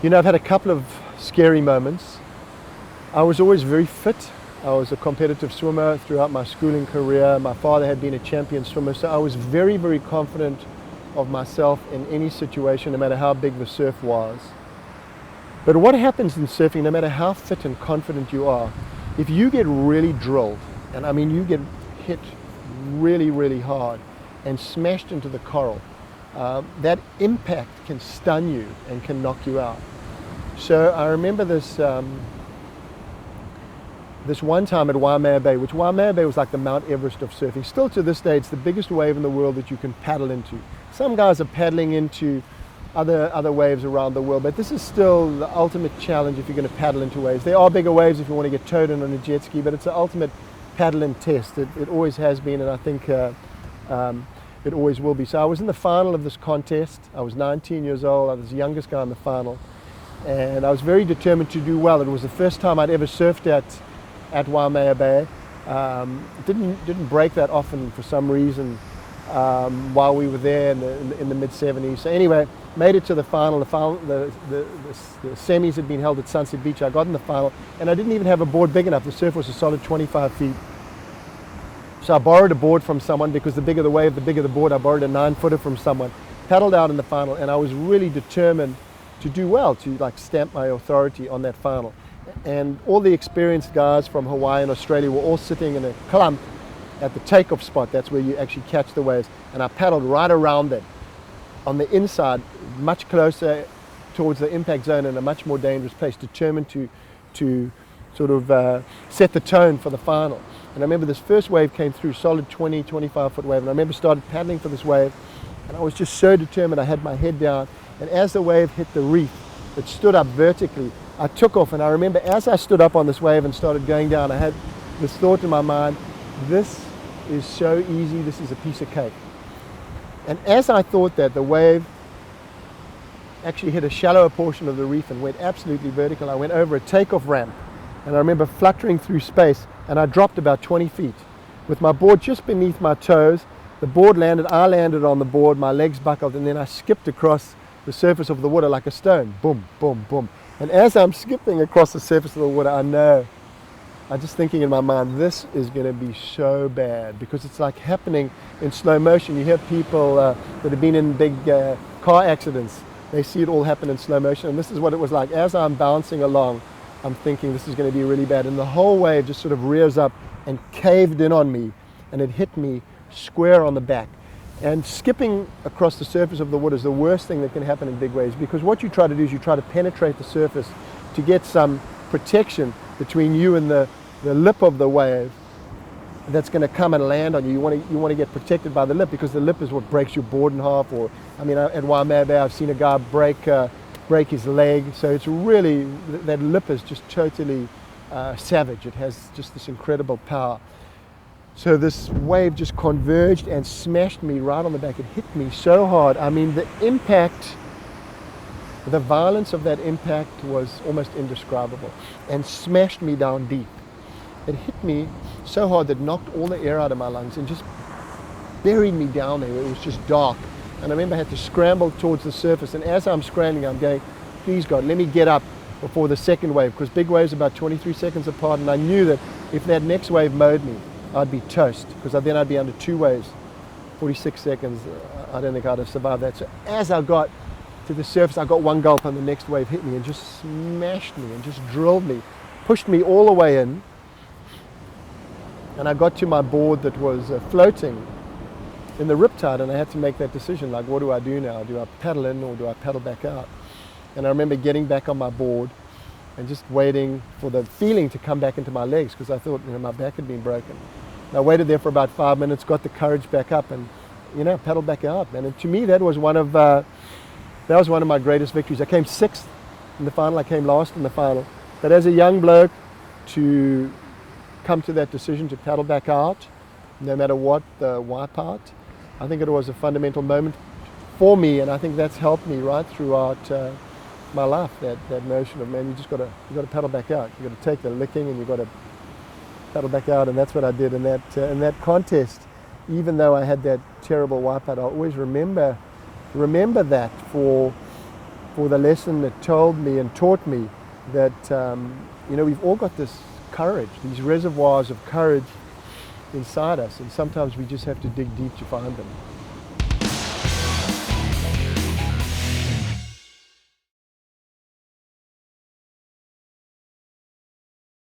You know, I've had a couple of scary moments. I was always very fit. I was a competitive swimmer throughout my schooling career. My father had been a champion swimmer, so I was very, very confident of myself in any situation, no matter how big the surf was. But what happens in surfing, no matter how fit and confident you are, if you get really drilled, and I mean you get hit really, really hard and smashed into the coral, that impact can stun you and can knock you out. So I remember this one time at Waimea Bay, which Waimea Bay was like the Mount Everest of surfing. Still to this day, it's the biggest wave in the world that you can paddle into. Some guys are paddling into other waves around the world, but this is still the ultimate challenge if you're going to paddle into waves. There are bigger waves if you want to get towed in on a jet ski, but it's the ultimate paddle-in test. It always has been, and I think it always will be. So I was in the final of this contest. I was 19 years old. I was the youngest guy in the final, and I was very determined to do well. It was the first time I'd ever surfed at Waimea Bay. Didn't break that often for some reason while we were there in the mid-70s. So anyway, made it to the final. The semis had been held at Sunset Beach. I got in the final, and I didn't even have a board big enough. The surf was a solid 25 feet. So I borrowed a board from someone, because the bigger the wave, the bigger the board. I borrowed a 9-footer from someone, paddled out in the final, and I was really determined to do well, to like stamp my authority on that final. And all the experienced guys from Hawaii and Australia were all sitting in a clump at the takeoff spot. That's where you actually catch the waves. And I paddled right around it on the inside, much closer towards the impact zone, in a much more dangerous place, determined to sort of set the tone for the final. And I remember this first wave came through, solid 25 foot wave. And I remember started paddling for this wave, and I was just so determined. I had my head down, and as the wave hit the reef, it stood up vertically. I took off, and I remember as I stood up on this wave and started going down, I had this thought in my mind: this is so easy, this is a piece of cake. And as I thought that, the wave actually hit a shallower portion of the reef and went absolutely vertical. I went over a takeoff ramp, and I remember fluttering through space, and I dropped about 20 feet with my board just beneath my toes. The board landed, I landed on the board, my legs buckled, and then I skipped across the surface of the water like a stone. Boom, boom, boom. And as I'm skipping across the surface of the water, I'm just thinking in my mind, this is going to be so bad, because it's like happening in slow motion. You hear people that have been in big car accidents, they see it all happen in slow motion, and this is what it was like. As I'm bouncing along, I'm thinking this is going to be really bad, and the whole wave just sort of rears up and caved in on me, and it hit me square on the back. And skipping across the surface of the water is the worst thing that can happen in big waves, because what you try to do is you try to penetrate the surface to get some protection between you and the lip of the wave that's going to come and land on you. You want to get protected by the lip, because the lip is what breaks your board in half. Or I mean, at Waimea Bay, I've seen a guy break his leg. So it's really, that lip is just totally savage. It has just this incredible power. So this wave just converged and smashed me right on the back. It hit me so hard. I mean, the impact, the violence of that impact was almost indescribable, and smashed me down deep. It hit me so hard that it knocked all the air out of my lungs and just buried me down there. It was just dark. And I remember I had to scramble towards the surface. And as I'm scrambling, I'm going, please God, let me get up before the second wave, because big waves are about 23 seconds apart. And I knew that if that next wave mowed me, I'd be toast, because then I'd be under 2 waves, 46 seconds. I don't think I'd have survived that. So as I got to the surface, I got one gulp, and the next wave hit me and just smashed me and just drilled me, pushed me all the way in. And I got to my board that was floating in the riptide, and I had to make that decision, like, what do I do now? Do I paddle in or do I paddle back out? And I remember getting back on my board and just waiting for the feeling to come back into my legs, because I thought, my back had been broken. And I waited there for about 5 minutes, got the courage back up, and paddled back out. And to me, that was one of my greatest victories. I came 6th in the final. I came last in the final. But as a young bloke, to come to that decision to paddle back out, no matter what the wipeout, I think it was a fundamental moment for me, and I think that's helped me right throughout my life. That notion of, man, you got to paddle back out. You got to take the licking, and you got to paddle back out, and that's what I did in that contest. Even though I had that terrible wipeout, I'll always remember that for for the lesson it told me and taught me that, we've all got this courage, these reservoirs of courage inside us, and sometimes we just have to dig deep to find them.